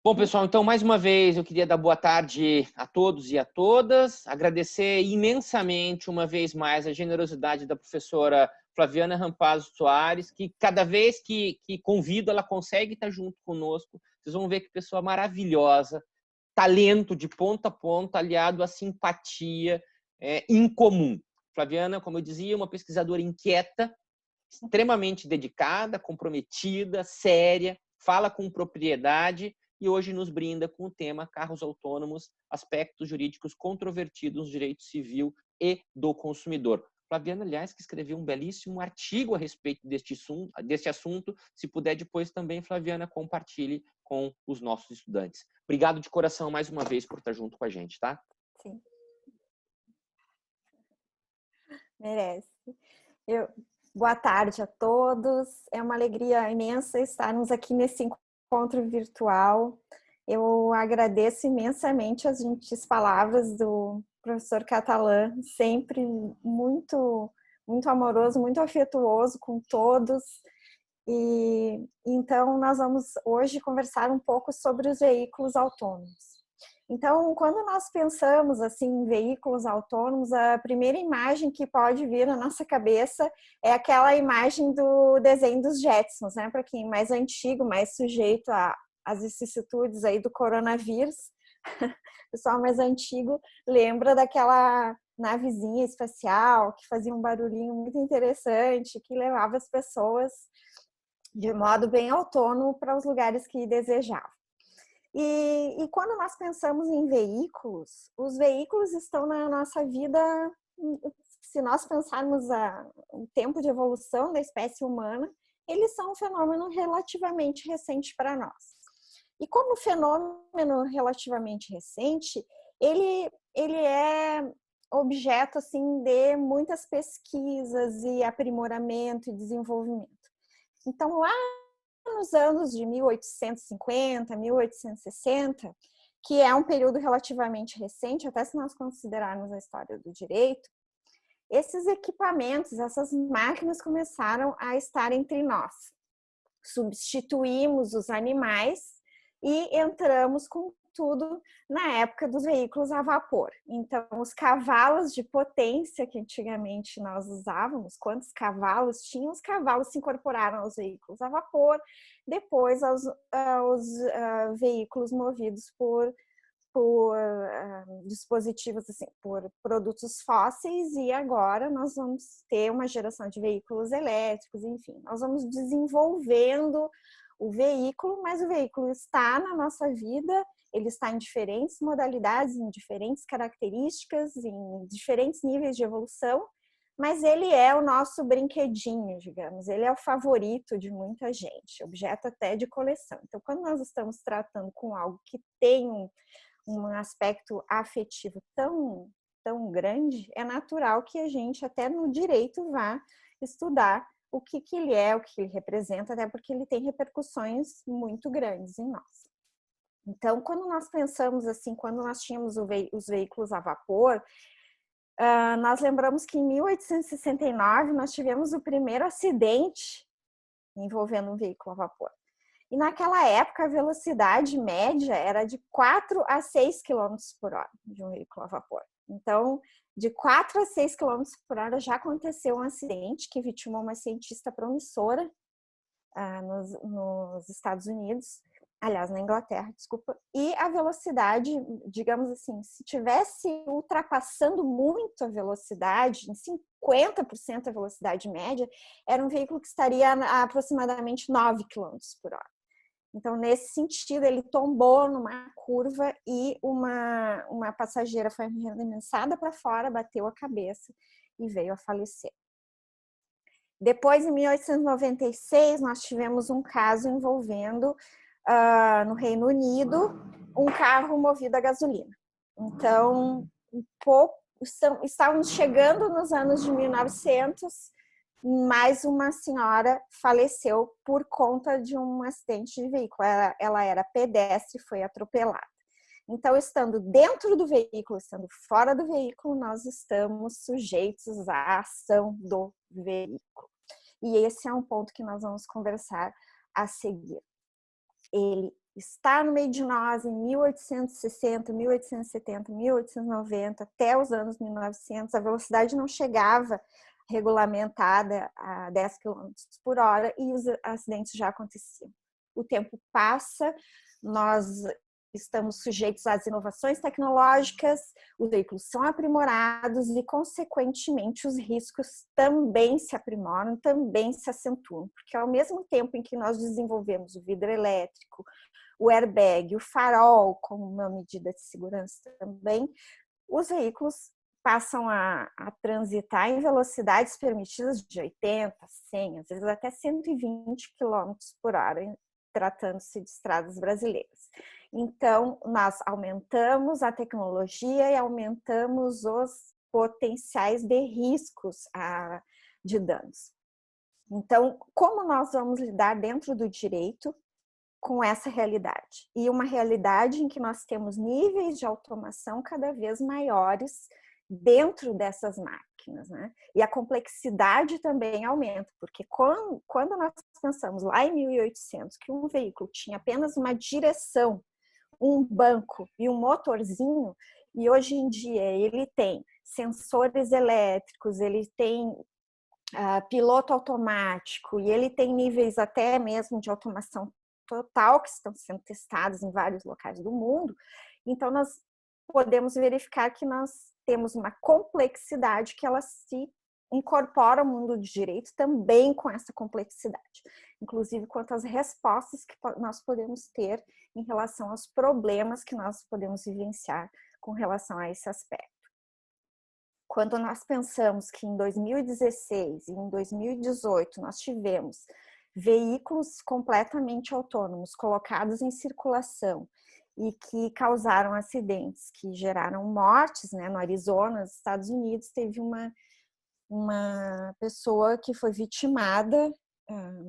Bom, pessoal, então, mais uma vez, eu queria dar boa tarde a todos e a todas, agradecer imensamente, uma vez mais, a generosidade da professora Flaviana Rampazzo Soares, que cada vez que convido, ela consegue estar junto conosco. Vocês vão ver que pessoa maravilhosa, talento de ponta a ponta, aliado à simpatia incomum. Flaviana, como eu dizia, uma pesquisadora inquieta, extremamente dedicada, comprometida, séria, fala com propriedade, e hoje nos brinda com o tema carros autônomos, aspectos jurídicos controvertidos no direito civil e do consumidor. Flaviana, aliás, que escreveu um belíssimo artigo a respeito deste assunto. Se puder depois também, Flaviana, compartilhe com os nossos estudantes. Obrigado de coração mais uma vez por estar junto com a gente, tá? Sim. Merece. Boa tarde a todos. É uma alegria imensa estarmos aqui nesse encontro virtual. Eu agradeço imensamente as gentis palavras do professor Catalã, sempre muito, muito amoroso, muito afetuoso com todos. E então nós vamos hoje conversar um pouco sobre os veículos autônomos. Então, quando nós pensamos assim em veículos autônomos, a primeira imagem que pode vir na nossa cabeça é aquela imagem do desenho dos Jetsons, né? Para quem é mais antigo, mais sujeito às vicissitudes aí do coronavírus, o pessoal mais antigo lembra daquela navezinha espacial que fazia um barulhinho muito interessante, que levava as pessoas de modo bem autônomo para os lugares que desejavam. E quando nós pensamos em veículos, os veículos estão na nossa vida, se nós pensarmos o tempo de evolução da espécie humana, eles são um fenômeno relativamente recente para nós. E como fenômeno relativamente recente, ele é objeto assim, de muitas pesquisas e aprimoramento e desenvolvimento. Então, lá nos anos de 1850, 1860, que é um período relativamente recente, até se nós considerarmos a história do direito, esses equipamentos, essas máquinas começaram a estar entre nós. Substituímos os animais e entramos com tudo na época dos veículos a vapor. Então, os cavalos de potência que antigamente nós usávamos, quantos cavalos tinham? Os cavalos se incorporaram aos veículos a vapor, depois aos veículos movidos por dispositivos, assim, por produtos fósseis, e agora nós vamos ter uma geração de veículos elétricos, enfim, nós vamos desenvolvendo o veículo, mas o veículo está na nossa vida, ele está em diferentes modalidades, em diferentes características, em diferentes níveis de evolução, mas ele é o nosso brinquedinho, digamos, ele é o favorito de muita gente, objeto até de coleção. Então, quando nós estamos tratando com algo que tem um aspecto afetivo tão grande, é natural que a gente até no direito vá estudar o que ele é, o que ele representa, até porque ele tem repercussões muito grandes em nós. Então, quando nós pensamos assim, quando nós tínhamos os veículos a vapor, nós lembramos que em 1869 nós tivemos o primeiro acidente envolvendo um veículo a vapor. E naquela época a velocidade média era de 4 a 6 km por hora de um veículo a vapor. Então, de 4 a 6 km por hora já aconteceu um acidente que vitimou uma cientista promissora nos Estados Unidos, aliás, na Inglaterra, desculpa, e a velocidade, digamos assim, se tivesse ultrapassando muito a velocidade, em 50% a velocidade média, era um veículo que estaria a aproximadamente 9 km por hora. Então, nesse sentido, ele tombou numa curva e uma passageira foi arremessada para fora, bateu a cabeça e veio a falecer. Depois, em 1896, nós tivemos um caso envolvendo, no Reino Unido, um carro movido a gasolina. Então, estávamos chegando nos anos de 1900, mais uma senhora faleceu por conta de um acidente de veículo. Ela era pedestre e foi atropelada. Então, estando dentro do veículo, estando fora do veículo, nós estamos sujeitos à ação do veículo. E esse é um ponto que nós vamos conversar a seguir. Ele está no meio de nós em 1860, 1870, 1890, até os anos 1900, a velocidade não chegava regulamentada a 10 km por hora e os acidentes já aconteciam. O tempo passa, nós estamos sujeitos às inovações tecnológicas, os veículos são aprimorados e, consequentemente, os riscos também se aprimoram, também se acentuam, porque ao mesmo tempo em que nós desenvolvemos o vidro elétrico, o airbag, o farol como uma medida de segurança também, os veículos passam a transitar em velocidades permitidas de 80, 100, às vezes até 120 km por hora, tratando-se de estradas brasileiras. Então, nós aumentamos a tecnologia e aumentamos os potenciais de riscos de danos. Então, como nós vamos lidar dentro do direito com essa realidade? E uma realidade em que nós temos níveis de automação cada vez maiores dentro dessas máquinas, né? E a complexidade também aumenta, porque quando nós pensamos lá em 1800 que um veículo tinha apenas uma direção, um banco e um motorzinho, e hoje em dia ele tem sensores elétricos, ele tem piloto automático e ele tem níveis até mesmo de automação total que estão sendo testados em vários locais do mundo. Então nós podemos verificar que nós temos uma complexidade que ela se incorpora ao mundo do direito também com essa complexidade, inclusive quanto às respostas que nós podemos ter em relação aos problemas que nós podemos vivenciar com relação a esse aspecto. Quando nós pensamos que em 2016 e em 2018 nós tivemos veículos completamente autônomos colocados em circulação e que causaram acidentes que geraram mortes, né? No Arizona, nos Estados Unidos, teve uma pessoa que foi vitimada,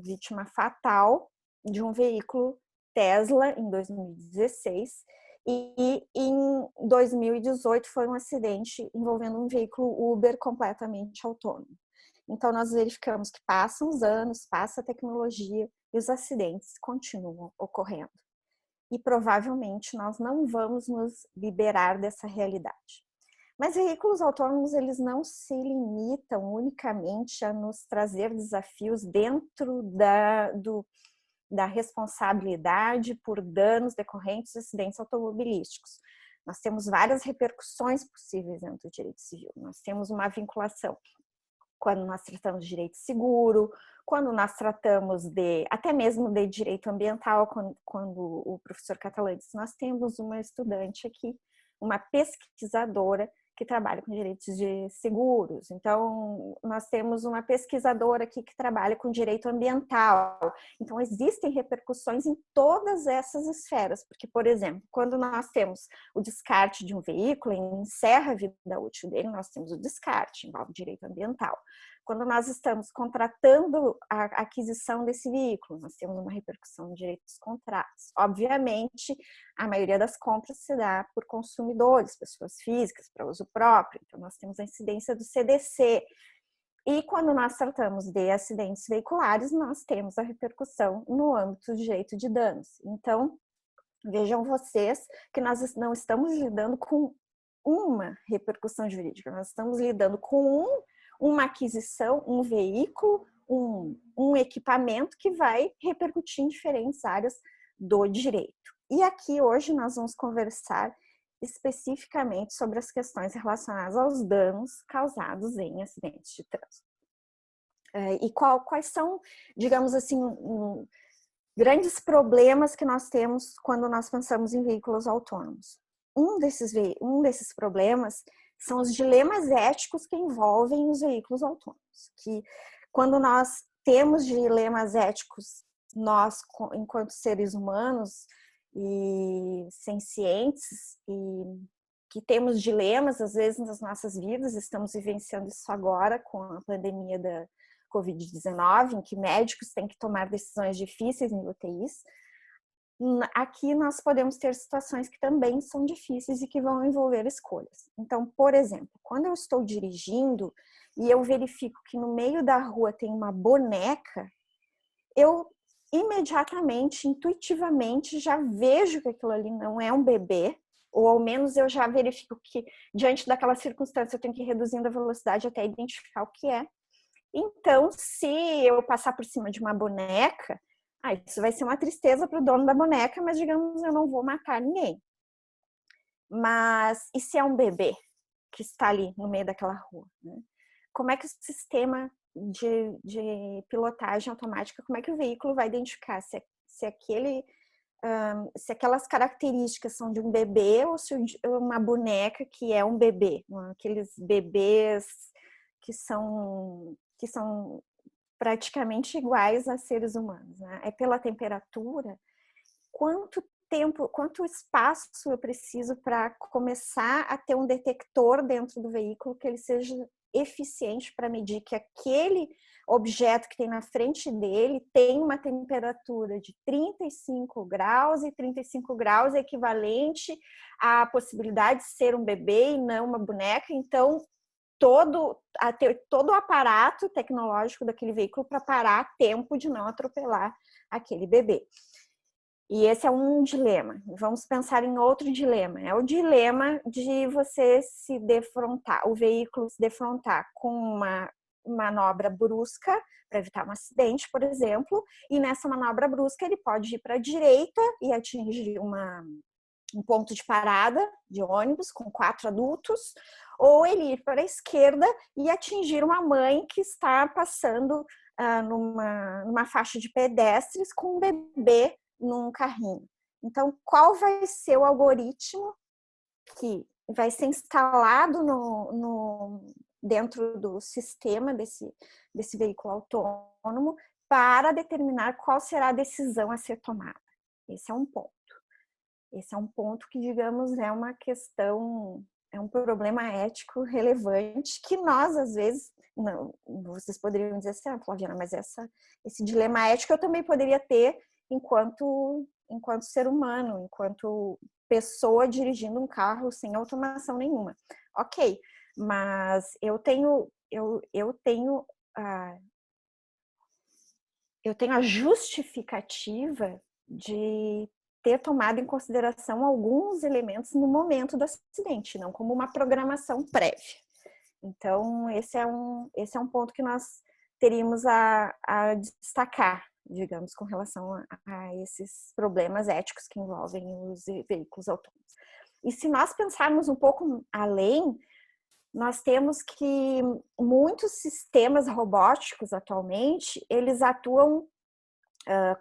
vítima fatal de um veículo Tesla em 2016 e em 2018 foi um acidente envolvendo um veículo Uber completamente autônomo. Então nós verificamos que passam os anos, passa a tecnologia e os acidentes continuam ocorrendo. E provavelmente nós não vamos nos liberar dessa realidade. Mas veículos autônomos, eles não se limitam unicamente a nos trazer desafios dentro da responsabilidade por danos decorrentes de acidentes automobilísticos. Nós temos várias repercussões possíveis dentro do direito civil. Nós temos uma vinculação quando nós tratamos de direito seguro, quando nós tratamos até mesmo de direito ambiental, quando o professor Catalã disse, nós temos uma estudante aqui, uma pesquisadora que trabalha com direitos de seguros. Então, nós temos uma pesquisadora aqui que trabalha com direito ambiental. Então, existem repercussões em todas essas esferas, porque, por exemplo, quando nós temos o descarte de um veículo, encerra a vida útil dele, nós temos o descarte, envolve direito ambiental. Quando nós estamos contratando a aquisição desse veículo, nós temos uma repercussão no direito dos contratos. Obviamente, a maioria das compras se dá por consumidores, pessoas físicas, para uso próprio. Então, nós temos a incidência do CDC. E quando nós tratamos de acidentes veiculares, nós temos a repercussão no âmbito do direito de danos. Então, vejam vocês que nós não estamos lidando com uma repercussão jurídica, nós estamos lidando com uma aquisição, um veículo, um equipamento que vai repercutir em diferentes áreas do direito. E aqui hoje nós vamos conversar especificamente sobre as questões relacionadas aos danos causados em acidentes de trânsito. E quais são, digamos assim, grandes problemas que nós temos quando nós pensamos em veículos autônomos. Um desses problemas são os dilemas éticos que envolvem os veículos autônomos. Que quando nós temos dilemas éticos, nós, enquanto seres humanos e sencientes, e que temos dilemas, às vezes, nas nossas vidas, estamos vivenciando isso agora com a pandemia da Covid-19, em que médicos têm que tomar decisões difíceis em UTIs. Aqui nós podemos ter situações que também são difíceis e que vão envolver escolhas. Então, por exemplo, quando eu estou dirigindo e eu verifico que no meio da rua tem uma boneca, eu imediatamente, intuitivamente, já vejo que aquilo ali não é um bebê, ou ao menos eu já verifico que, diante daquela circunstância, eu tenho que ir reduzindo a velocidade até identificar o que é. Então, se eu passar por cima de uma boneca, isso vai ser uma tristeza para o dono da boneca, mas, digamos, eu não vou matar ninguém. Mas, e se é um bebê que está ali no meio daquela rua, né? Como é que o sistema de pilotagem automática, como é que o veículo vai identificar se aquelas características são de um bebê ou se uma boneca que é um bebê, aqueles bebês que são praticamente iguais a seres humanos, né? É pela temperatura. Quanto tempo, quanto espaço eu preciso para começar a ter um detector dentro do veículo que ele seja eficiente para medir que aquele objeto que tem na frente dele tem uma temperatura de 35 graus e 35 graus é equivalente à possibilidade de ser um bebê e não uma boneca. Então, todo o aparato tecnológico daquele veículo para parar a tempo de não atropelar aquele bebê. E esse é um dilema. Vamos pensar em outro dilema. É o dilema de você se defrontar, o veículo se defrontar com uma manobra brusca para evitar um acidente, por exemplo, e nessa manobra brusca ele pode ir para a direita e atingir um ponto de parada de ônibus com 4 adultos, ou ele ir para a esquerda e atingir uma mãe que está passando numa faixa de pedestres com um bebê num carrinho. Então, qual vai ser o algoritmo que vai ser instalado dentro do sistema desse veículo autônomo para determinar qual será a decisão a ser tomada? Esse é um ponto. Esse é um ponto que, digamos, é uma questão, é um problema ético relevante que nós, às vezes, não, vocês poderiam dizer assim, Flaviana, mas esse dilema ético eu também poderia ter enquanto ser humano, enquanto pessoa dirigindo um carro sem automação nenhuma. Ok, mas eu tenho a justificativa de ter tomado em consideração alguns elementos no momento do acidente, não como uma programação prévia. Então, esse é um ponto que nós teríamos a destacar, digamos, com relação a esses problemas éticos que envolvem os veículos autônomos. E se nós pensarmos um pouco além, nós temos que muitos sistemas robóticos atualmente, eles atuam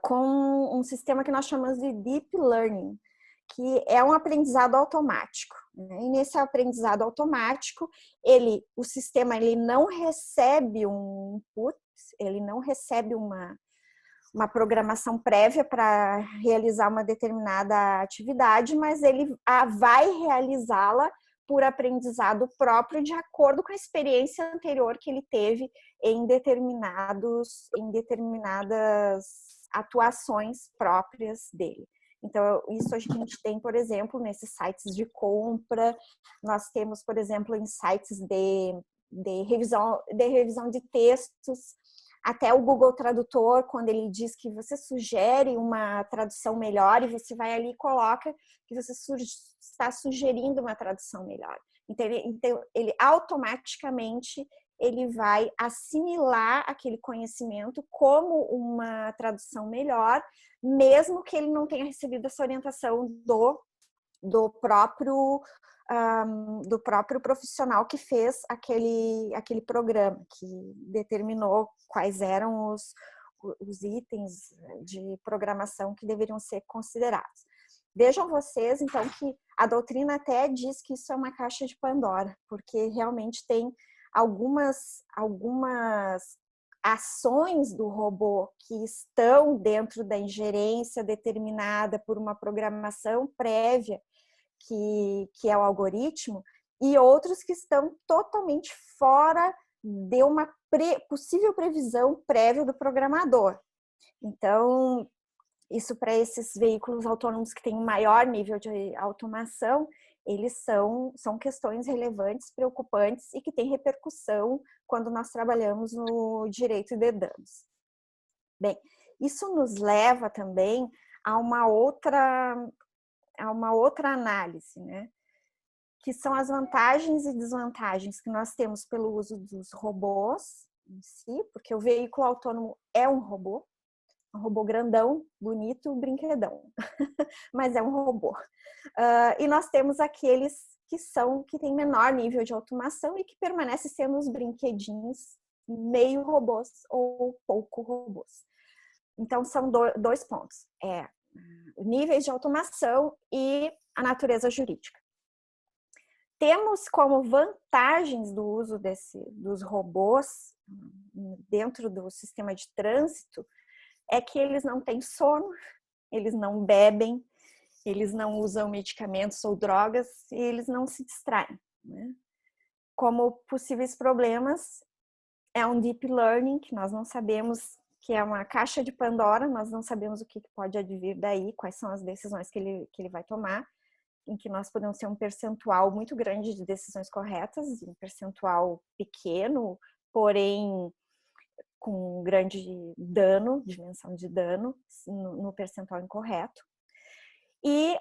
com um sistema que nós chamamos de Deep Learning, que é um aprendizado automático, né? E nesse aprendizado automático, o sistema não recebe um input, ele não recebe uma programação prévia para realizar uma determinada atividade, mas ele vai realizá-la por aprendizado próprio, de acordo com a experiência anterior que ele teve em determinadas atuações próprias dele. Então, isso a gente tem, por exemplo, nesses sites de compra, nós temos, por exemplo, em sites de revisão de textos, até o Google Tradutor, quando ele diz que você sugere uma tradução melhor e você vai ali e coloca que você está sugerindo uma tradução melhor. Então, ele automaticamente ele vai assimilar aquele conhecimento como uma tradução melhor, mesmo que ele não tenha recebido essa orientação do próprio profissional que fez aquele programa, que determinou quais eram os itens de programação que deveriam ser considerados. Vejam vocês, então, que a doutrina até diz que isso é uma caixa de Pandora, porque realmente tem algumas ações do robô que estão dentro da ingerência determinada por uma programação prévia, que é o algoritmo, e outros que estão totalmente fora de uma possível previsão prévia do programador. Então, isso para esses veículos autônomos que têm um maior nível de automação, eles são questões relevantes, preocupantes e que têm repercussão quando nós trabalhamos no direito de danos. Bem, Isso nos leva também a uma outra análise, né? Que são as vantagens e desvantagens que nós temos pelo uso dos robôs em si, porque o veículo autônomo é um robô grandão, bonito, brinquedão, mas é um robô. E nós temos aqueles que têm menor nível de automação e que permanecem sendo os brinquedinhos meio robôs ou pouco robôs. Então, são dois pontos. Níveis de automação e a natureza jurídica. Temos como vantagens do uso dos robôs dentro do sistema de trânsito é que eles não têm sono, eles não bebem, eles não usam medicamentos ou drogas e eles não se distraem, né? Como possíveis problemas, é um deep learning, que nós não sabemos, que é uma caixa de Pandora, nós não sabemos o que pode advir daí, quais são as decisões que ele vai tomar, em que nós podemos ter um percentual muito grande de decisões corretas, um percentual pequeno, porém com grande dano, dimensão de dano no percentual incorreto. E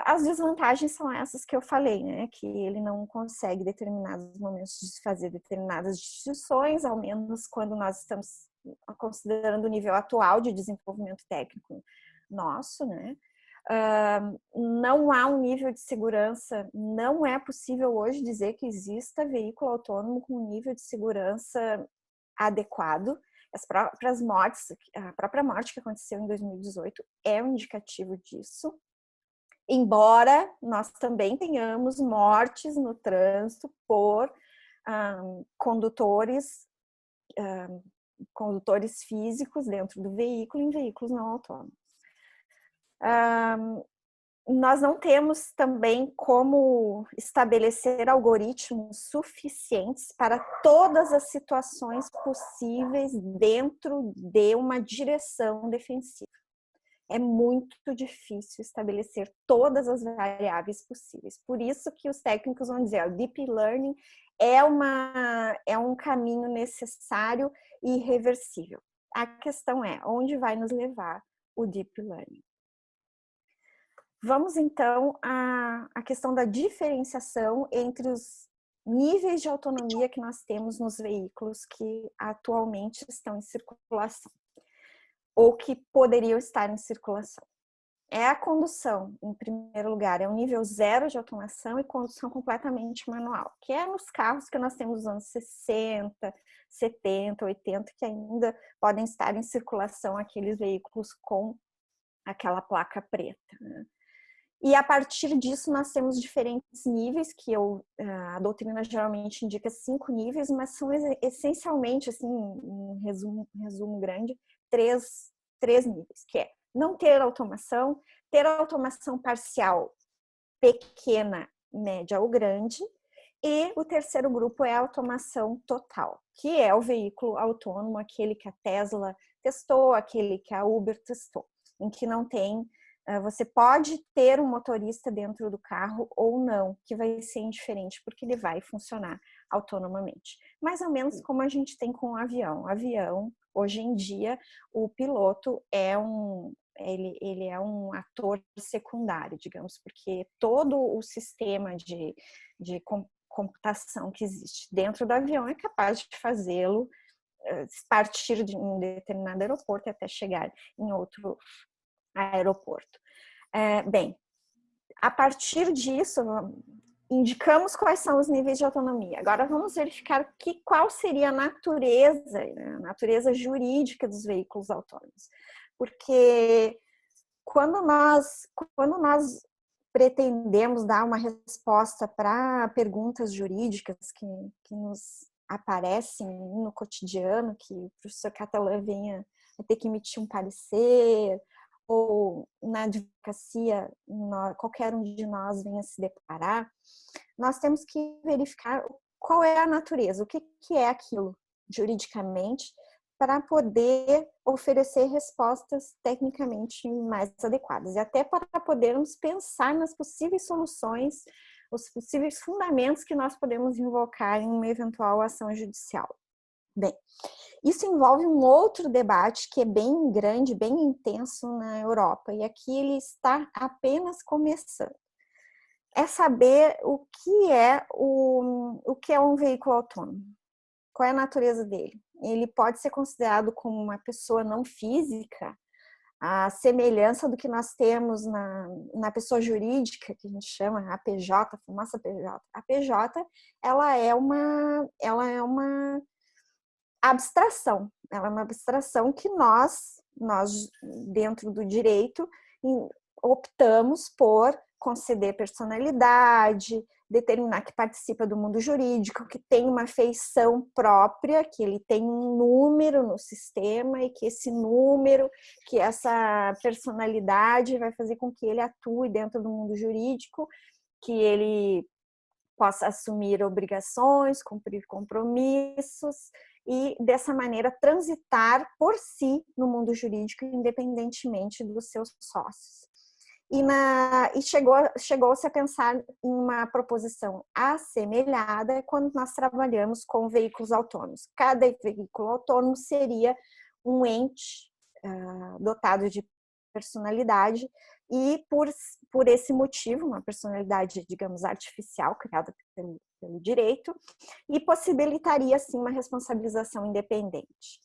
as desvantagens são essas que eu falei, né? Que ele não consegue, em determinados momentos, de fazer determinadas distinções, ao menos quando nós estamos considerando o nível atual de desenvolvimento técnico nosso, né? Não há um nível de segurança, não é possível hoje dizer que exista veículo autônomo com um nível de segurança adequado. As próprias mortes, a própria morte que aconteceu em 2018 é um indicativo disso. Embora nós também tenhamos mortes no trânsito por condutores físicos dentro do veículo em veículos não autônomos. Nós não temos também como estabelecer algoritmos suficientes para todas as situações possíveis dentro de uma direção defensiva. É muito difícil estabelecer todas as variáveis possíveis. Por isso que os técnicos vão dizer, o Deep Learning é um caminho necessário e irreversível. A questão é, onde vai nos levar o Deep Learning? Vamos, então, à questão da diferenciação entre os níveis de autonomia que nós temos nos veículos que atualmente estão em circulação, ou que poderiam estar em circulação. É a condução, em primeiro lugar, é um nível 0 de automação e condução completamente manual, que é nos carros que nós temos nos anos 60, 70, 80, que ainda podem estar em circulação aqueles veículos com aquela placa preta, né? E a partir disso nós temos diferentes níveis, que a doutrina geralmente indica 5 níveis, mas são essencialmente, assim, um resumo grande, três níveis, que é não ter automação, ter automação parcial pequena, média ou grande, e o terceiro grupo é a automação total, que é o veículo autônomo, aquele que a Tesla testou, aquele que a Uber testou, em que não tem, você pode ter um motorista dentro do carro ou não, que vai ser indiferente, porque ele vai funcionar autonomamente. Mais ou menos como a gente tem com o avião. O avião, hoje em dia, o piloto ele é um ator secundário, digamos, porque todo o sistema de computação que existe dentro do avião é capaz de fazê-lo partir de um determinado aeroporto até chegar em outro aeroporto. Bem, a partir disso, indicamos quais são os níveis de autonomia. Agora vamos verificar qual seria a natureza, né, a natureza jurídica dos veículos autônomos. Porque quando nós pretendemos dar uma resposta para perguntas jurídicas que nos aparecem no cotidiano, que o professor Catalã venha a ter que emitir um parecer, ou na advocacia, qualquer um de nós venha se deparar, nós temos que verificar qual é a natureza, o que é aquilo juridicamente, para poder oferecer respostas tecnicamente mais adequadas e até para podermos pensar nas possíveis soluções, os possíveis fundamentos que nós podemos invocar em uma eventual ação judicial. Bem, isso envolve um outro debate que é bem grande, bem intenso na Europa, e aqui ele está apenas começando. É saber o que é um veículo autônomo, qual é a natureza dele. Ele pode ser considerado como uma pessoa não física, a semelhança do que nós temos na pessoa jurídica, que a gente chama a PJ, a famosa PJ. A PJ, ela é uma abstração. Ela é uma abstração que nós dentro do direito, optamos por conceder personalidade, determinar que participa do mundo jurídico, que tem uma feição própria, que ele tem um número no sistema e que esse número, que essa personalidade vai fazer com que ele atue dentro do mundo jurídico, que ele possa assumir obrigações, cumprir compromissos e, dessa maneira, transitar por si no mundo jurídico, independentemente dos seus sócios. E chegou-se a pensar em uma proposição assemelhada quando nós trabalhamos com veículos autônomos. Cada veículo autônomo seria um ente dotado de personalidade e, por esse motivo, uma personalidade, digamos, artificial, criada pelo direito, e possibilitaria, assim, uma responsabilização independente.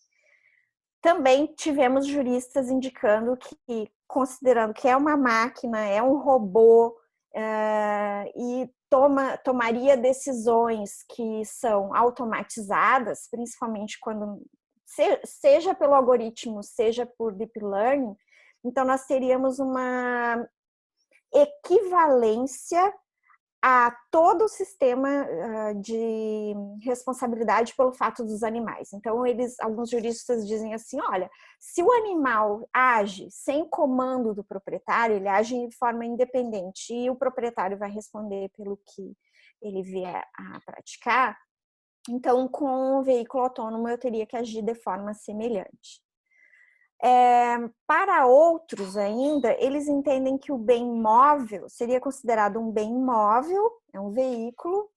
Também tivemos juristas indicando que, considerando que é uma máquina, é um robô, e tomaria decisões que são automatizadas, principalmente quando, seja pelo algoritmo, seja por deep learning, então nós teríamos uma equivalência a todo o sistema de responsabilidade pelo fato dos animais. Então, alguns juristas dizem assim, olha, se o animal age sem comando do proprietário, ele age de forma independente e o proprietário vai responder pelo que ele vier a praticar, então, com o veículo autônomo, eu teria que agir de forma semelhante. Para outros ainda, eles entendem que o bem móvel seria considerado um bem móvel, é um veículo,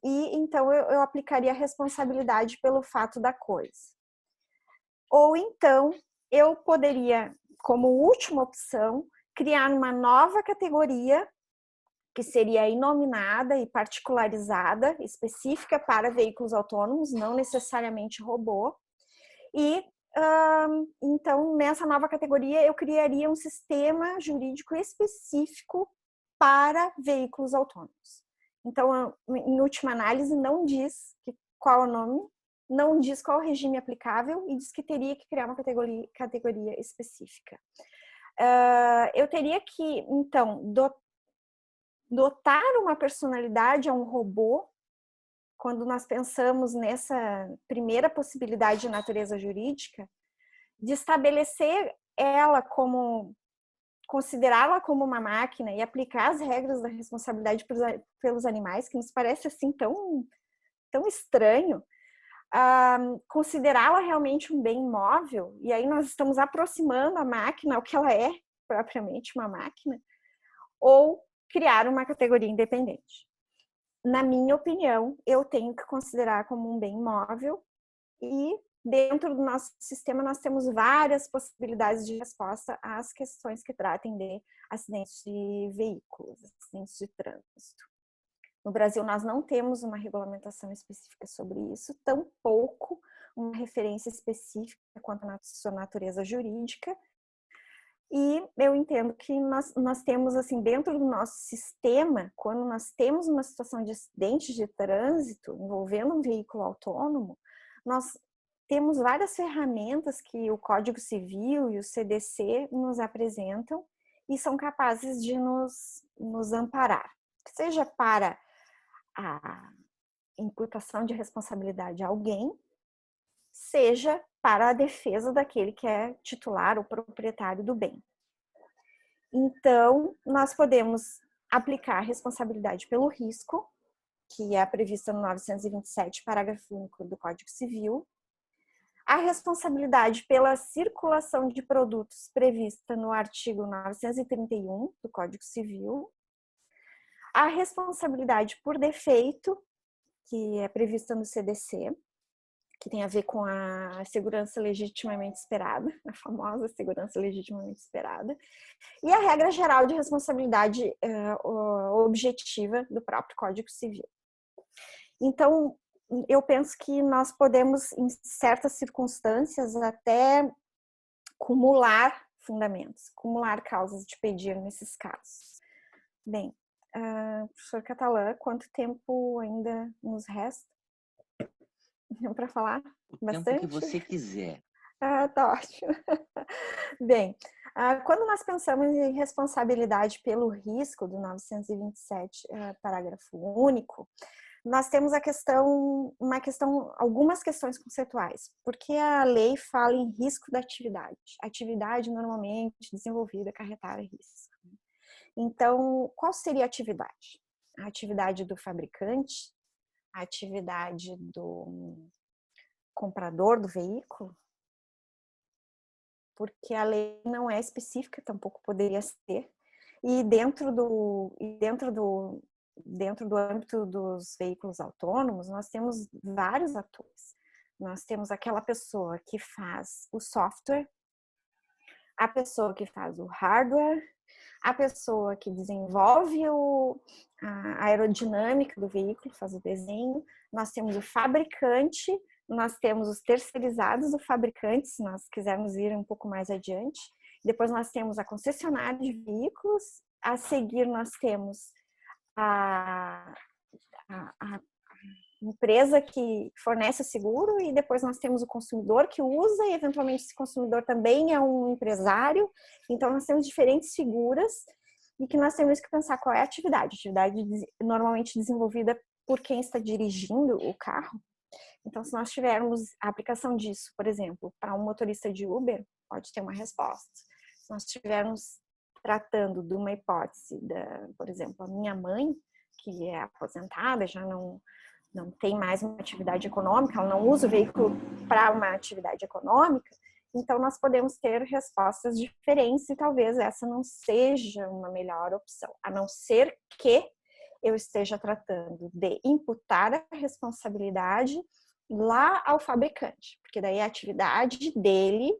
e então eu aplicaria a responsabilidade pelo fato da coisa. Ou então, eu poderia, como última opção, criar uma nova categoria que seria inominada e particularizada, específica para veículos autônomos, não necessariamente robô, e então, nessa nova categoria, eu criaria um sistema jurídico específico para veículos autônomos. Então, em última análise, não diz qual é o nome, não diz qual é o regime aplicável e diz que teria que criar uma categoria específica. Eu teria que, então, dotar uma personalidade a um robô, quando nós pensamos nessa primeira possibilidade de natureza jurídica, de estabelecer considerá-la como uma máquina e aplicar as regras da responsabilidade pelos animais, que nos parece assim tão estranho, considerá-la realmente um bem móvel, e aí nós estamos aproximando a máquina ao que ela é propriamente uma máquina, ou criar uma categoria independente. Na minha opinião, eu tenho que considerar como um bem móvel e dentro do nosso sistema nós temos várias possibilidades de resposta às questões que tratem de acidentes de veículos, acidentes de trânsito. No Brasil nós não temos uma regulamentação específica sobre isso, tampouco uma referência específica quanto à sua natureza jurídica. E eu entendo que nós temos, assim, dentro do nosso sistema, quando nós temos uma situação de acidente de trânsito envolvendo um veículo autônomo, nós temos várias ferramentas que o Código Civil e o CDC nos apresentam e são capazes de nos amparar, seja para a imputação de responsabilidade a alguém, seja para a defesa daquele que é titular ou proprietário do bem. Então, nós podemos aplicar a responsabilidade pelo risco, que é prevista no 927, parágrafo único do Código Civil, a responsabilidade pela circulação de produtos prevista no artigo 931 do Código Civil, a responsabilidade por defeito, que é prevista no CDC, que tem a ver com a segurança legitimamente esperada, a famosa segurança legitimamente esperada, e a regra geral de responsabilidade objetiva do próprio Código Civil. Então, eu penso que nós podemos, em certas circunstâncias, até cumular fundamentos, cumular causas de pedir nesses casos. Bem, professor Catalã, quanto tempo ainda nos resta para falar? O Bastante? tempo que você quiser. Tá ótimo. Bem, quando nós pensamos em responsabilidade pelo risco do 927, parágrafo único, nós temos algumas questões conceituais, porque a lei fala em risco da atividade. Atividade normalmente desenvolvida acarretar risco. Então, qual seria a atividade? A atividade do fabricante? A atividade do comprador do veículo? Porque a lei não é específica, tampouco poderia ser. E dentro do âmbito dos veículos autônomos, nós temos vários atores. Nós temos aquela pessoa que faz o software, a pessoa que faz o hardware, a pessoa que desenvolve a aerodinâmica do veículo, faz o desenho, nós temos o fabricante, nós temos os terceirizados do fabricante, se nós quisermos ir um pouco mais adiante. Depois nós temos a concessionária de veículos, a seguir nós temos a empresa que fornece o seguro e depois nós temos o consumidor que usa e eventualmente esse consumidor também é um empresário. Então nós temos diferentes figuras e que nós temos que pensar qual é a atividade. A atividade normalmente desenvolvida por quem está dirigindo o carro. Então se nós tivermos a aplicação disso, por exemplo, para um motorista de Uber, pode ter uma resposta. Se nós estivermos tratando de uma hipótese, por exemplo, a minha mãe, que é aposentada, já não tem mais uma atividade econômica, ela não usa o veículo para uma atividade econômica, então nós podemos ter respostas diferentes e talvez essa não seja uma melhor opção, a não ser que eu esteja tratando de imputar a responsabilidade lá ao fabricante, porque daí a atividade dele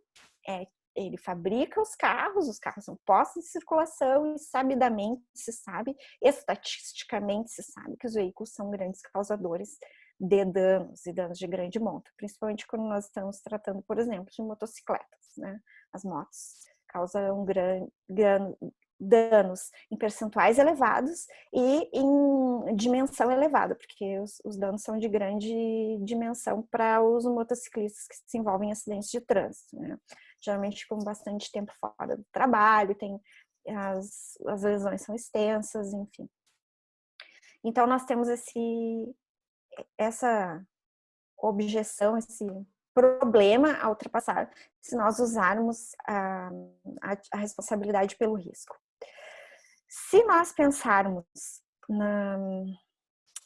ele fabrica os carros são postos em circulação e sabidamente se sabe, estatisticamente se sabe que os veículos são grandes causadores de danos e danos de grande monta, principalmente quando nós estamos tratando, por exemplo, de motocicletas, né? As motos causam danos em percentuais elevados e em dimensão elevada, porque os danos são de grande dimensão para os motociclistas que se envolvem em acidentes de trânsito, né? Geralmente com bastante tempo fora do trabalho, as lesões são extensas, enfim. Então nós temos essa objeção, esse problema a ultrapassar se nós usarmos a responsabilidade pelo risco. Se nós pensarmos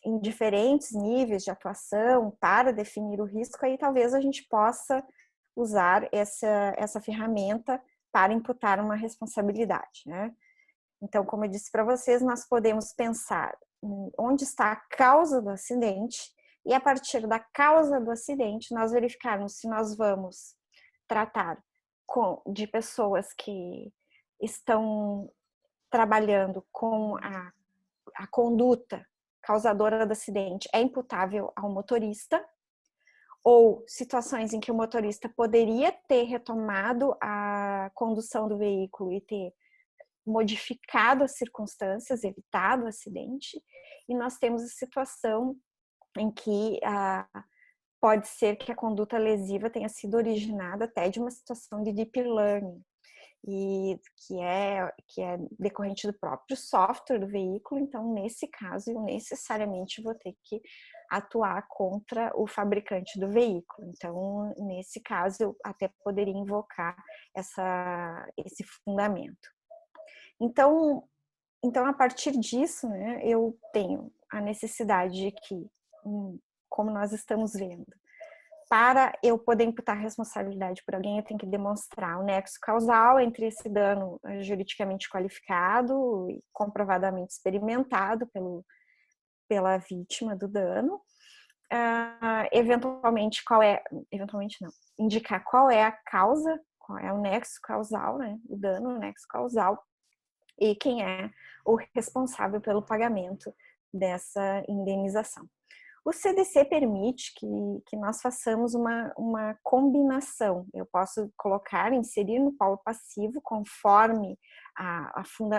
em diferentes níveis de atuação para definir o risco, aí talvez a gente possa usar essa ferramenta para imputar uma responsabilidade, né? Então, como eu disse para vocês, nós podemos pensar onde está a causa do acidente e a partir da causa do acidente nós verificarmos se nós vamos tratar de pessoas que estão trabalhando com a conduta causadora do acidente é imputável ao motorista, ou situações em que o motorista poderia ter retomado a condução do veículo e ter modificado as circunstâncias, evitado o acidente, e nós temos a situação em que pode ser que a conduta lesiva tenha sido originada até de uma situação de deep learning, e que é decorrente do próprio software do veículo. Então, nesse caso, eu necessariamente vou ter que atuar contra o fabricante do veículo. Então, nesse caso, eu até poderia invocar esse fundamento. Então, a partir disso, né, eu tenho a necessidade de que, como nós estamos vendo, para eu poder imputar responsabilidade por alguém, eu tenho que demonstrar o nexo causal entre esse dano juridicamente qualificado e comprovadamente experimentado pela vítima do dano, eventualmente não, indicar qual é a causa, qual é o nexo causal, né? O dano, o nexo causal, e quem é o responsável pelo pagamento dessa indenização. O CDC permite que nós façamos uma combinação. Eu posso inserir no polo passivo, conforme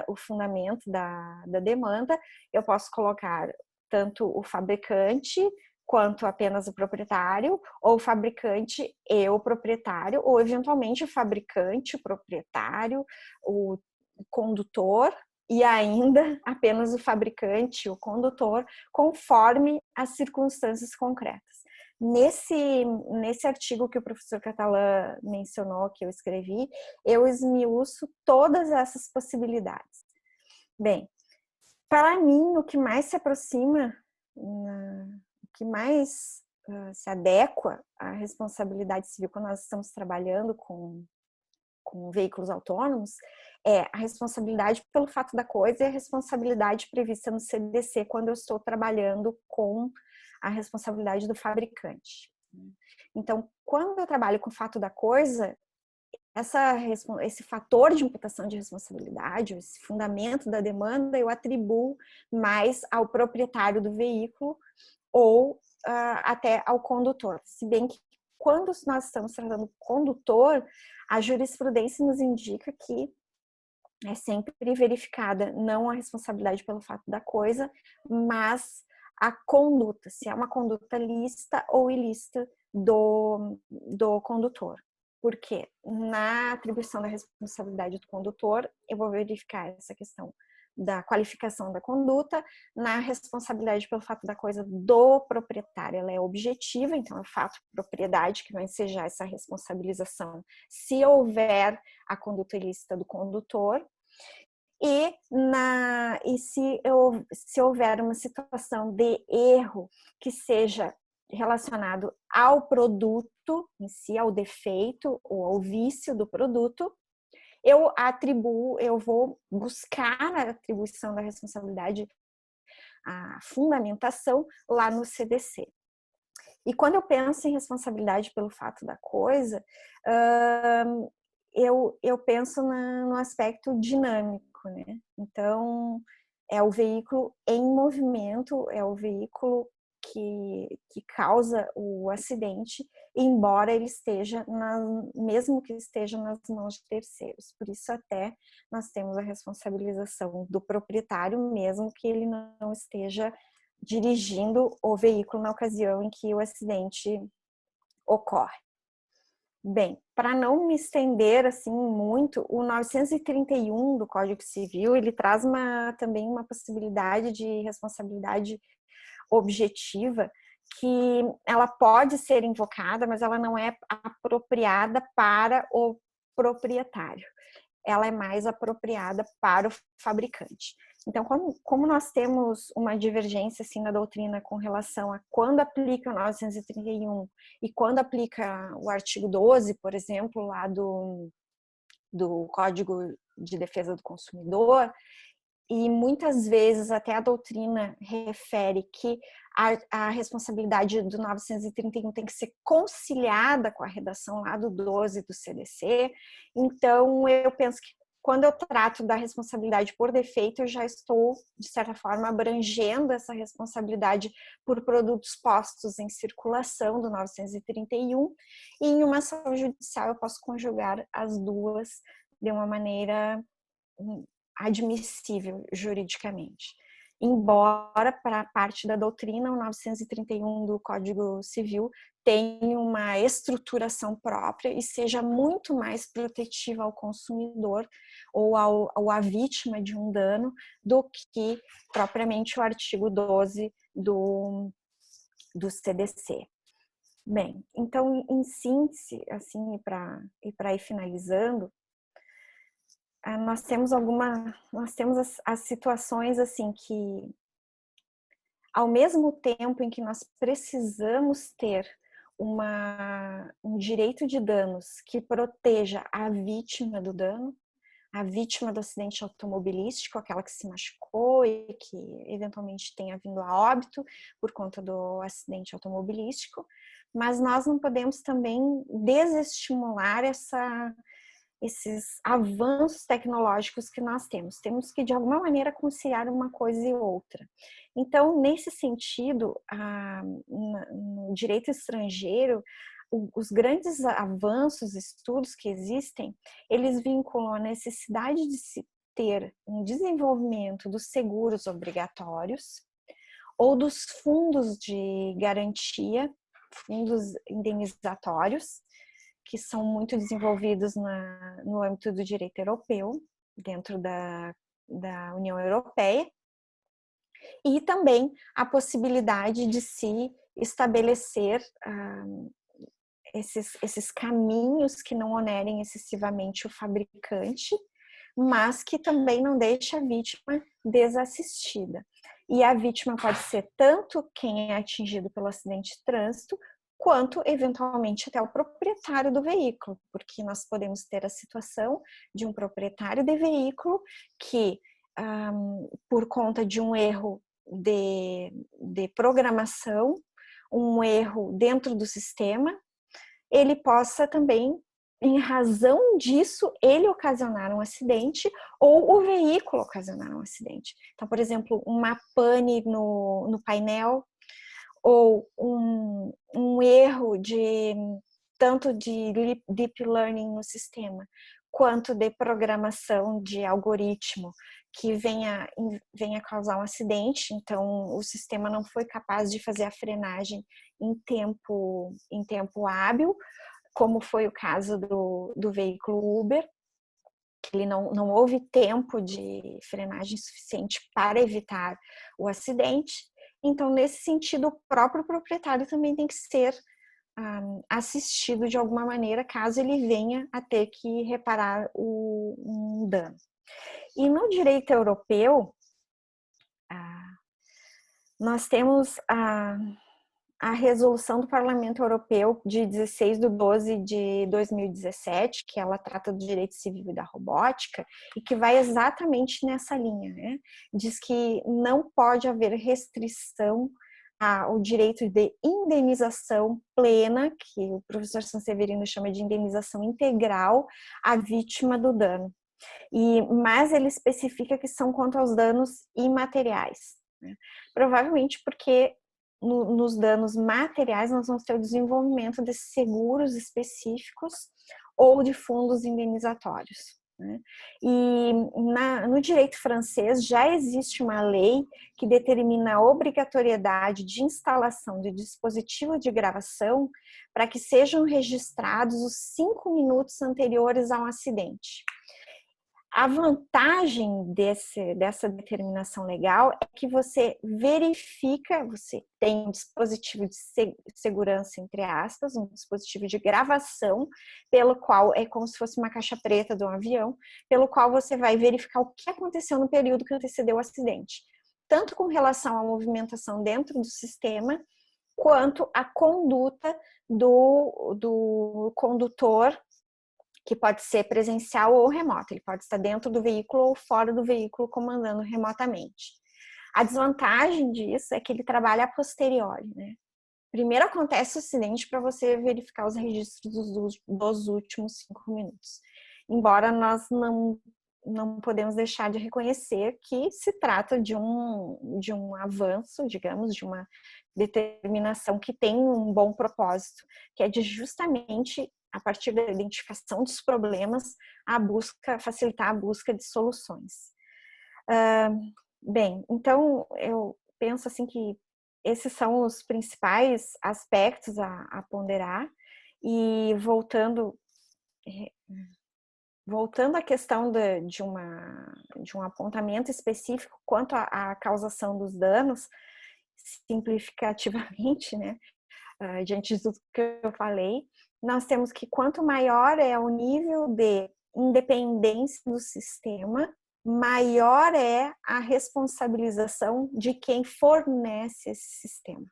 o fundamento da demanda, eu posso colocar tanto o fabricante quanto apenas o proprietário, ou o fabricante e o proprietário, ou eventualmente o fabricante, o proprietário, o condutor, e ainda apenas o fabricante, o condutor, conforme as circunstâncias concretas. Nesse artigo que o professor Catalã mencionou, que eu escrevi, eu esmiuço todas essas possibilidades. Bem, para mim, o que mais se aproxima, o que mais se adequa à responsabilidade civil quando nós estamos trabalhando com veículos autônomos, é a responsabilidade pelo fato da coisa e a responsabilidade prevista no CDC quando eu estou trabalhando com a responsabilidade do fabricante. Então, quando eu trabalho com o fato da coisa, esse fator de imputação de responsabilidade, esse fundamento da demanda, eu atribuo mais ao proprietário do veículo ou até ao condutor. Se bem que quando nós estamos tratando do condutor, a jurisprudência nos indica que é sempre verificada não a responsabilidade pelo fato da coisa, mas a conduta, se é uma conduta lícita ou ilícita do condutor. Porque na atribuição da responsabilidade do condutor, eu vou verificar essa questão da qualificação da conduta, na responsabilidade pelo fato da coisa do proprietário, ela é objetiva, então é o fato propriedade que vai ensejar essa responsabilização se houver a conduta ilícita do condutor, e se houver uma situação de erro que seja relacionado ao produto em si, ao defeito ou ao vício do produto, eu vou buscar a atribuição da responsabilidade, a fundamentação lá no CDC. E quando eu penso em responsabilidade pelo fato da coisa, eu penso no aspecto dinâmico, né? Então, é o veículo em movimento, é o veículo que causa o acidente, embora ele esteja, mesmo que esteja nas mãos de terceiros. Por isso até nós temos a responsabilização do proprietário, mesmo que ele não esteja dirigindo o veículo na ocasião em que o acidente ocorre. Bem, para não me estender assim muito, o 931 do Código Civil, ele traz também uma possibilidade de responsabilidade objetiva que ela pode ser invocada, mas ela não é apropriada para o proprietário. Ela é mais apropriada para o fabricante. Então, como nós temos uma divergência assim na doutrina com relação a quando aplica o 931 e quando aplica o artigo 12, por exemplo, lá do Código de Defesa do Consumidor, e muitas vezes até a doutrina refere que a responsabilidade do 931 tem que ser conciliada com a redação lá do 12 do CDC. Então, eu penso que quando eu trato da responsabilidade por defeito, eu já estou, de certa forma, abrangendo essa responsabilidade por produtos postos em circulação do 931, e em uma ação judicial eu posso conjugar as duas de uma maneira admissível juridicamente. Embora, para a parte da doutrina, o 931 do Código Civil tenha uma estruturação própria e seja muito mais protetiva ao consumidor ou à vítima de um dano do que propriamente o artigo 12 do CDC. Bem, então, em síntese, assim, e para ir finalizando, nós temos as situações assim que, ao mesmo tempo em que nós precisamos ter um direito de danos que proteja a vítima do dano, a vítima do acidente automobilístico, aquela que se machucou e que eventualmente tenha vindo a óbito por conta do acidente automobilístico, mas nós não podemos também desestimular esses avanços tecnológicos que nós temos. Temos que, de alguma maneira, conciliar uma coisa e outra. Então, nesse sentido, no direito estrangeiro, os grandes avanços, estudos que existem, eles vinculam a necessidade de se ter um desenvolvimento dos seguros obrigatórios ou dos fundos de garantia, fundos indenizatórios, que são muito desenvolvidos no âmbito do direito europeu, dentro da União Europeia, e também a possibilidade de se estabelecer esses caminhos que não onerem excessivamente o fabricante, mas que também não deixe a vítima desassistida. E a vítima pode ser tanto quem é atingido pelo acidente de trânsito, quanto eventualmente até o proprietário do veículo, porque nós podemos ter a situação de um proprietário de veículo que, por conta de um erro de programação, um erro dentro do sistema, ele possa também, em razão disso, ele ocasionar um acidente ou o veículo ocasionar um acidente. Então, por exemplo, uma pane no painel ou um erro tanto de deep learning no sistema quanto de programação de algoritmo que venha causar um acidente. Então, o sistema não foi capaz de fazer a frenagem em tempo hábil, como foi o caso do veículo Uber, que ele não houve tempo de frenagem suficiente para evitar o acidente. Então, nesse sentido, o próprio proprietário também tem que ser assistido de alguma maneira, caso ele venha a ter que reparar um dano. E no direito europeu, nós temos a resolução do Parlamento Europeu de 16/12/2017, que ela trata do direito civil e da robótica, e que vai exatamente nessa linha, né? Diz que não pode haver restrição ao direito de indenização plena, que o professor Sanseverino chama de indenização integral, à vítima do dano. Mas ele especifica que são quanto aos danos imateriais, né? Provavelmente porque nos danos materiais nós vamos ter o desenvolvimento de seguros específicos ou de fundos indenizatórios, né? E no direito francês já existe uma lei que determina a obrigatoriedade de instalação de dispositivo de gravação para que sejam registrados os 5 minutos anteriores ao acidente. A vantagem dessa determinação legal é que você verifica, você tem um dispositivo de segurança, entre aspas, um dispositivo de gravação, pelo qual é como se fosse uma caixa preta de um avião, pelo qual você vai verificar o que aconteceu no período que antecedeu o acidente, tanto com relação à movimentação dentro do sistema, quanto à conduta do condutor, que pode ser presencial ou remoto. Ele pode estar dentro do veículo ou fora do veículo, comandando remotamente. A desvantagem disso é que ele trabalha a posteriori, né? Primeiro acontece o acidente para você verificar os registros dos últimos 5 minutos. Embora nós não podemos deixar de reconhecer que se trata de um avanço, digamos, de uma determinação que tem um bom propósito, que é de justamente, a partir da identificação dos problemas, facilitar a busca de soluções. Bem, então eu penso assim que esses são os principais aspectos a ponderar. E voltando à questão de um apontamento específico quanto à causação dos danos, simplificativamente, né, diante do que eu falei, nós temos que quanto maior é o nível de independência do sistema, maior é a responsabilização de quem fornece esse sistema.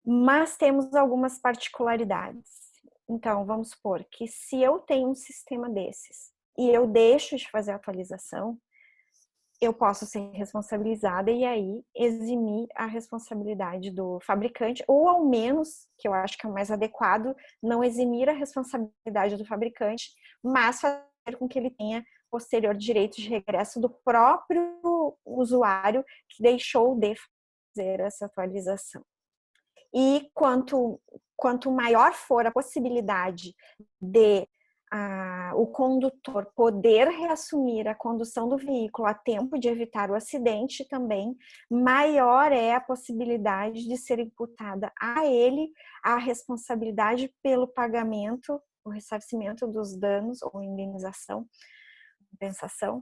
Mas temos algumas particularidades. Então, vamos supor que se eu tenho um sistema desses, e eu deixo de fazer a atualização, eu posso ser responsabilizada e aí eximir a responsabilidade do fabricante, ou ao menos, que eu acho que é o mais adequado, não eximir a responsabilidade do fabricante, mas fazer com que ele tenha posterior direito de regresso do próprio usuário que deixou de fazer essa atualização. E quanto maior for a possibilidade de o condutor poder reassumir a condução do veículo a tempo de evitar o acidente também, maior é a possibilidade de ser imputada a ele a responsabilidade pelo pagamento, o ressarcimento dos danos ou indenização, compensação,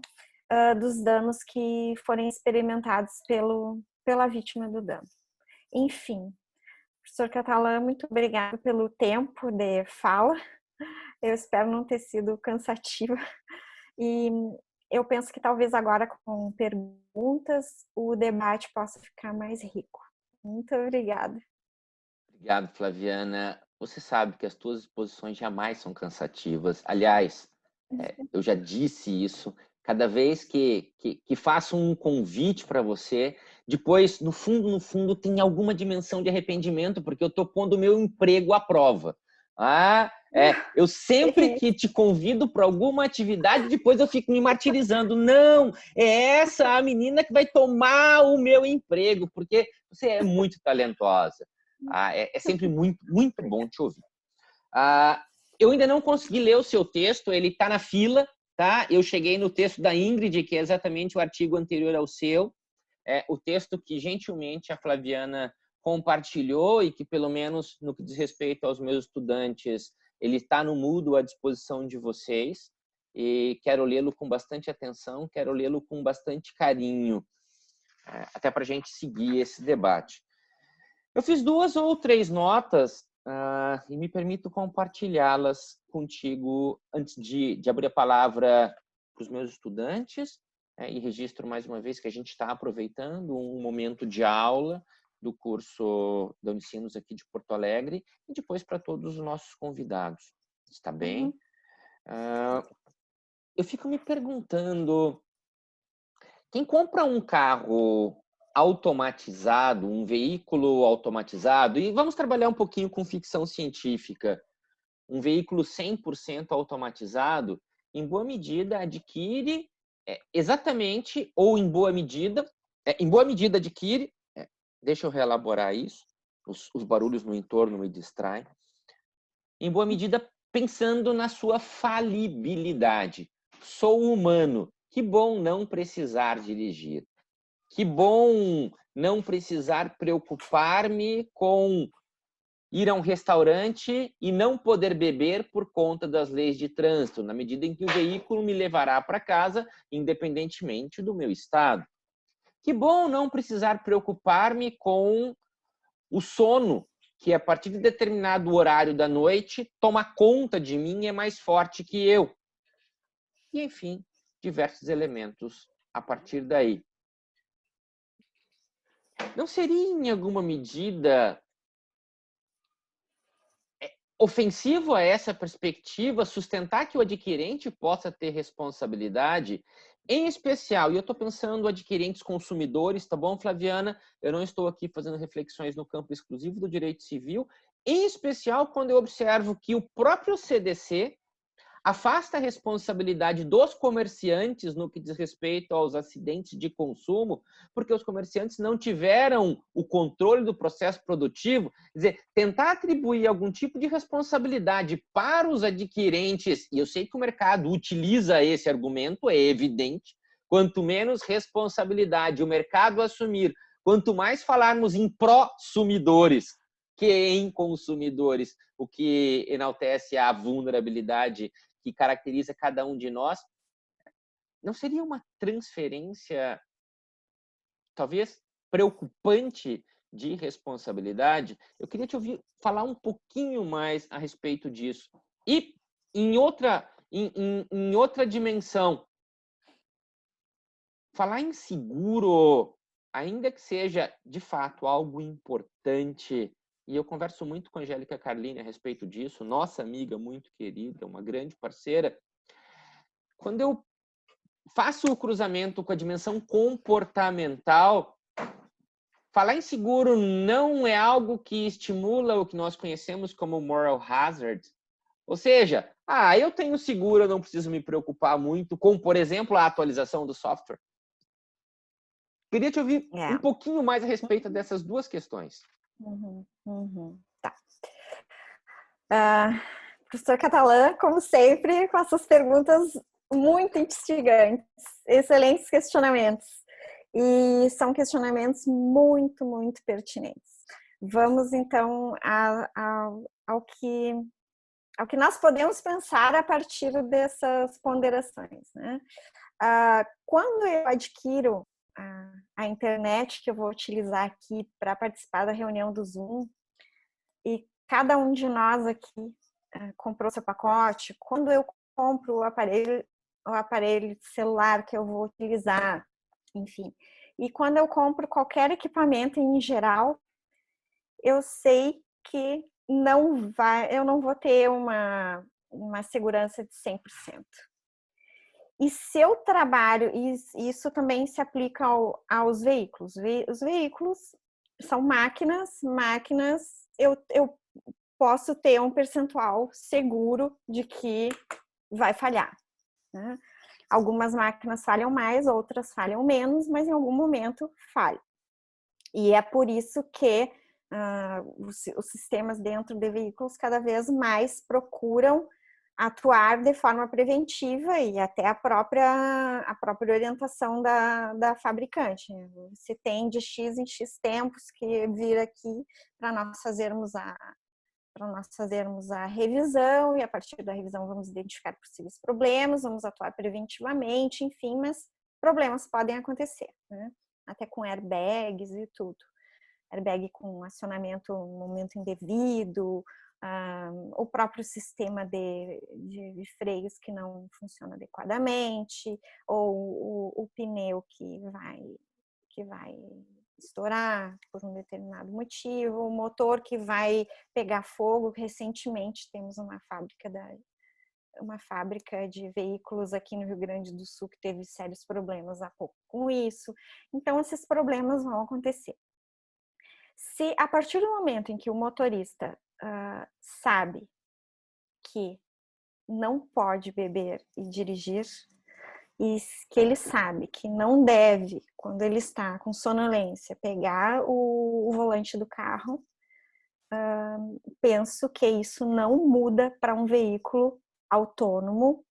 dos danos que forem experimentados pela vítima do dano. Enfim, professor Catalã, muito obrigada pelo tempo de fala. Eu espero não ter sido cansativa. E eu penso que talvez agora com perguntas o debate possa ficar mais rico. Muito obrigada. Obrigado, Flaviana. Você sabe que as tuas exposições jamais são cansativas. Aliás, eu já disse isso. Cada vez que faço um convite para você, depois, no fundo, tem alguma dimensão de arrependimento, porque eu estou pondo o meu emprego à prova. Eu sempre que te convido para alguma atividade, depois eu fico me martirizando. Não, é essa a menina que vai tomar o meu emprego, porque você é muito talentosa. É sempre muito, muito bom te ouvir. Eu ainda não consegui ler o seu texto, ele está na fila, tá? Eu cheguei no texto da Ingrid, que é exatamente o artigo anterior ao seu, o texto que gentilmente a Flaviana compartilhou e que, pelo menos no que diz respeito aos meus estudantes, ele está no Moodle à disposição de vocês, e quero lê-lo com bastante atenção, quero lê-lo com bastante carinho, até para a gente seguir esse debate. Eu fiz 2 ou 3 notas e me permito compartilhá-las contigo antes de abrir a palavra para os meus estudantes, e registro mais uma vez que a gente está aproveitando um momento de aula do curso da Unicinos aqui de Porto Alegre e depois para todos os nossos convidados. Está bem? Eu fico me perguntando, quem compra um carro automatizado, um veículo automatizado, e vamos trabalhar um pouquinho com ficção científica, um veículo 100% automatizado, em boa medida adquire exatamente, ou em boa medida adquire, deixa eu reelaborar isso, os barulhos no entorno me distraem, em boa medida pensando na sua falibilidade. Sou humano, que bom não precisar dirigir. Que bom não precisar preocupar-me com ir a um restaurante e não poder beber por conta das leis de trânsito, na medida em que o veículo me levará para casa, independentemente do meu estado. Que bom não precisar preocupar-me com o sono, que a partir de determinado horário da noite toma conta de mim e é mais forte que eu. E, enfim, diversos elementos a partir daí. Não seria, em alguma medida, ofensivo a essa perspectiva sustentar que o adquirente possa ter responsabilidade, em especial, e eu estou pensando adquirentes consumidores, tá bom, Flaviana? Eu não estou aqui fazendo reflexões no campo exclusivo do direito civil, em especial quando eu observo que o próprio CDC afasta a responsabilidade dos comerciantes no que diz respeito aos acidentes de consumo, porque os comerciantes não tiveram o controle do processo produtivo. Quer dizer, tentar atribuir algum tipo de responsabilidade para os adquirentes, e eu sei que o mercado utiliza esse argumento, é evidente, quanto menos responsabilidade o mercado assumir, quanto mais falarmos em prosumidores que em consumidores, o que enaltece a vulnerabilidade que caracteriza cada um de nós, não seria uma transferência, talvez, preocupante de responsabilidade? Eu queria te ouvir falar um pouquinho mais a respeito disso. E em outra dimensão, falar em seguro, ainda que seja, de fato, algo importante, e eu converso muito com a Angélica Carlini a respeito disso, nossa amiga muito querida, uma grande parceira, quando eu faço o cruzamento com a dimensão comportamental, falar em seguro não é algo que estimula o que nós conhecemos como moral hazard. Ou seja, eu tenho seguro, eu não preciso me preocupar muito com, por exemplo, a atualização do software. Queria te ouvir um pouquinho mais a respeito dessas duas questões. Tá. Professor Catalã, como sempre, com essas perguntas muito instigantes, excelentes questionamentos. E são questionamentos muito, muito pertinentes. Vamos, então, ao que nós podemos pensar a partir dessas ponderações, né? Quando eu adquiro a internet que eu vou utilizar aqui para participar da reunião do Zoom, e cada um de nós aqui comprou seu pacote, quando eu compro o aparelho celular que eu vou utilizar, enfim, e quando eu compro qualquer equipamento em geral, eu sei que eu não vou ter uma segurança de 100%. E se eu trabalho, e isso também se aplica aos veículos. Os veículos são máquinas, eu posso ter um percentual seguro de que vai falhar, né? Algumas máquinas falham mais, outras falham menos, mas em algum momento falham. E é por isso que os sistemas dentro de veículos cada vez mais procuram atuar de forma preventiva e até a própria orientação da fabricante. Você tem de X em X tempos que vir aqui para nós fazermos a revisão, e a partir da revisão vamos identificar possíveis problemas, vamos atuar preventivamente, enfim, mas problemas podem acontecer, né? Até com airbags e tudo. Airbag com acionamento no momento indevido, o próprio sistema de freios que não funciona adequadamente, ou o pneu que vai estourar por um determinado motivo, o motor que vai pegar fogo. Recentemente temos uma fábrica de veículos aqui no Rio Grande do Sul que teve sérios problemas há pouco com isso. Então, esses problemas vão acontecer. Se a partir do momento em que o motorista sabe que não pode beber e dirigir, e que ele sabe que não deve, quando ele está com sonolência, pegar o volante do carro, penso que isso não muda para um veículo autônomo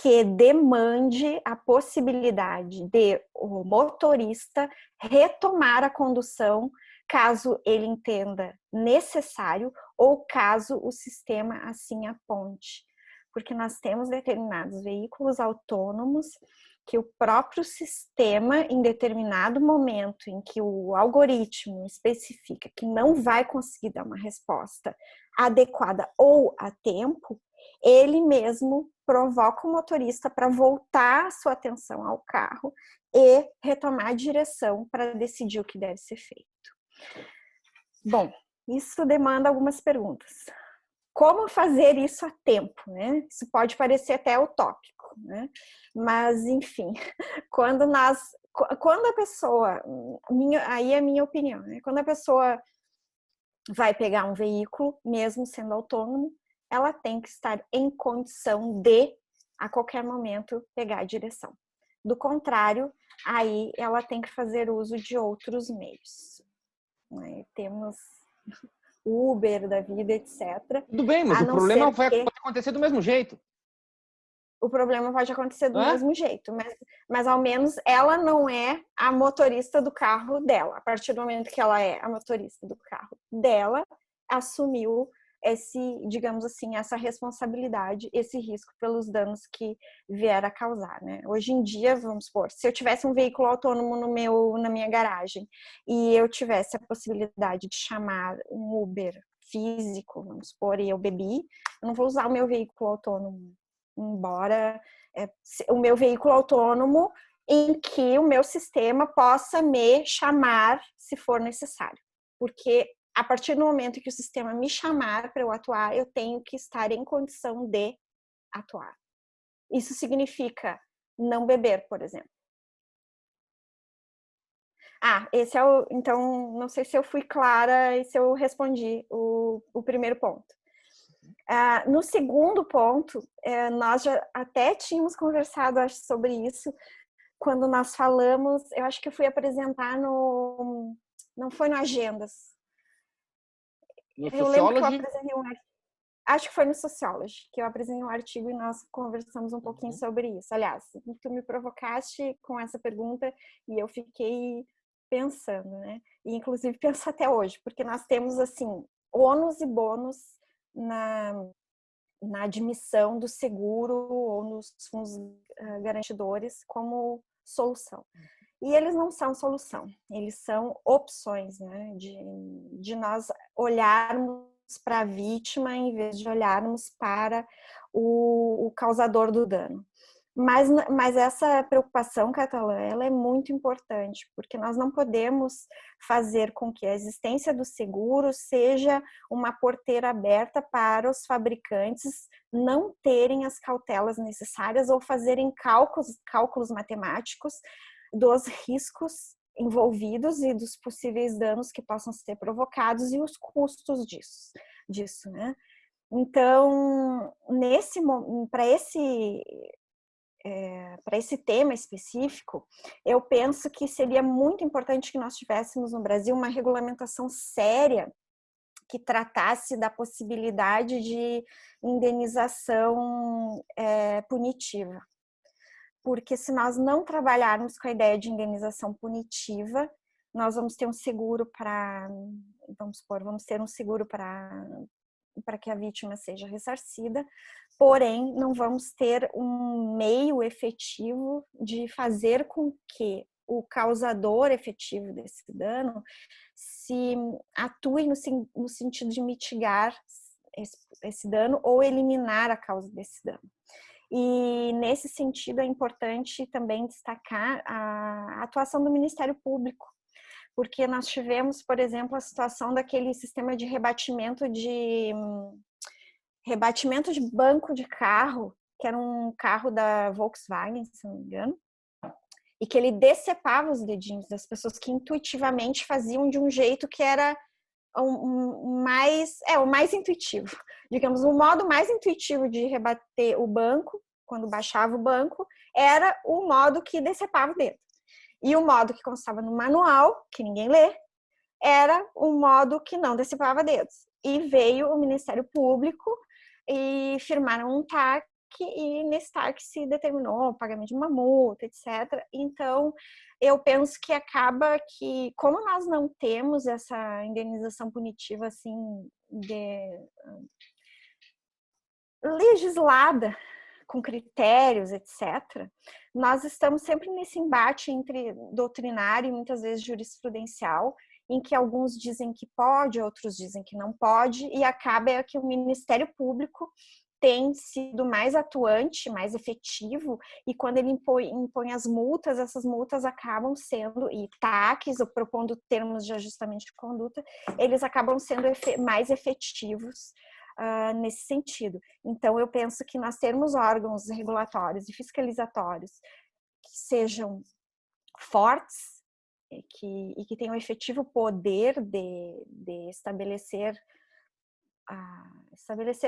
que demande a possibilidade de o motorista retomar a condução caso ele entenda necessário ou caso o sistema assim aponte. Porque nós temos determinados veículos autônomos que o próprio sistema, em determinado momento em que o algoritmo especifica que não vai conseguir dar uma resposta adequada ou a tempo, ele mesmo provoca o motorista para voltar a sua atenção ao carro e retomar a direção para decidir o que deve ser feito. Bom, isso demanda algumas perguntas. Como fazer isso a tempo, né? Isso pode parecer até utópico, né? Mas, enfim, quando a pessoa, aí é a minha opinião, né? Quando a pessoa vai pegar um veículo, mesmo sendo autônomo, ela tem que estar em condição de, a qualquer momento, pegar a direção. Do contrário, aí ela tem que fazer uso de outros meios. Temos Uber da vida, etc. Tudo bem, mas o problema pode acontecer do mesmo jeito. O problema pode acontecer do mesmo jeito, mas ao menos ela não é a motorista do carro dela. A partir do momento que ela é a motorista do carro dela, assumiu digamos assim, essa responsabilidade, esse risco pelos danos que vier a causar, né? Hoje em dia, vamos supor, se eu tivesse um veículo autônomo na minha garagem e eu tivesse a possibilidade de chamar um Uber físico, vamos supor, e eu bebi, eu não vou usar o meu veículo autônomo, embora o meu veículo autônomo em que o meu sistema possa me chamar se for necessário, porque a partir do momento que o sistema me chamar para eu atuar, eu tenho que estar em condição de atuar. Isso significa não beber, por exemplo. Esse é o... Então, não sei se eu fui clara e se eu respondi o primeiro ponto. No segundo ponto, nós já até tínhamos conversado, acho, sobre isso, quando nós falamos, eu acho que eu fui apresentar no... Não foi no Agendas. No Eu lembro que eu Sociology? apresentei acho que foi no Sociology, que eu apresentei um artigo e nós conversamos um pouquinho sobre isso. Aliás, tu me provocaste com essa pergunta e eu fiquei pensando, né? E inclusive penso até hoje, porque nós temos, assim, ônus e bônus na admissão do seguro ou nos fundos garantidores como solução. E eles não são solução, eles são opções, né? De nós olharmos para a vítima em vez de olharmos para o causador do dano. Mas essa preocupação, Catalã, ela é muito importante, porque nós não podemos fazer com que a existência do seguro seja uma porteira aberta para os fabricantes não terem as cautelas necessárias ou fazerem cálculos matemáticos dos riscos envolvidos e dos possíveis danos que possam ser provocados e os custos disso, né? Então, para esse tema específico, eu penso que seria muito importante que nós tivéssemos no Brasil uma regulamentação séria que tratasse da possibilidade de indenização punitiva. Porque se nós não trabalharmos com a ideia de indenização punitiva, nós vamos ter um seguro para, vamos ter um seguro para que a vítima seja ressarcida, porém não vamos ter um meio efetivo de fazer com que o causador efetivo desse dano se atue no sentido de mitigar esse dano ou eliminar a causa desse dano. E nesse sentido é importante também destacar a atuação do Ministério Público, porque nós tivemos, por exemplo, a situação daquele sistema de rebatimento de banco de carro, que era um carro da Volkswagen, se não me engano, e que ele decepava os dedinhos das pessoas que intuitivamente faziam de um jeito que era o mais intuitivo. Digamos, o modo mais intuitivo de rebater o banco, quando baixava o banco, era o modo que decepava o dedo. E o modo que constava no manual, que ninguém lê, era o modo que não decepava dedos. E veio o Ministério Público e firmaram um TAC, e nesse TAC se determinou o pagamento de uma multa, etc. Então, eu penso que acaba que, como nós não temos essa indenização punitiva assim legislada, com critérios, etc., nós estamos sempre nesse embate entre doutrinário e muitas vezes jurisprudencial, em que alguns dizem que pode, outros dizem que não pode, e acaba que o Ministério Público tem sido mais atuante, mais efetivo, e quando ele impõe as multas, essas multas acabam sendo, e TACs, ou propondo termos de ajustamento de conduta, eles acabam sendo mais efetivos nesse sentido. Então, eu penso que nós termos órgãos regulatórios e fiscalizatórios que sejam fortes e que tenham efetivo poder de estabelecer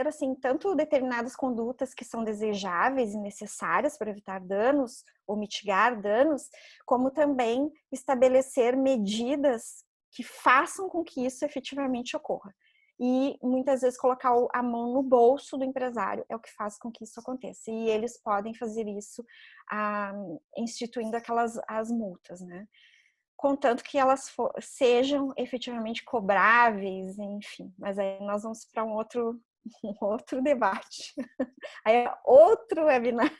assim, tanto determinadas condutas que são desejáveis e necessárias para evitar danos ou mitigar danos, como também estabelecer medidas que façam com que isso efetivamente ocorra. E muitas vezes colocar a mão no bolso do empresário é o que faz com que isso aconteça. E eles podem fazer isso instituindo as multas, né? Contanto que elas sejam efetivamente cobráveis, enfim. Mas aí nós vamos para um outro debate. Aí é outro webinar.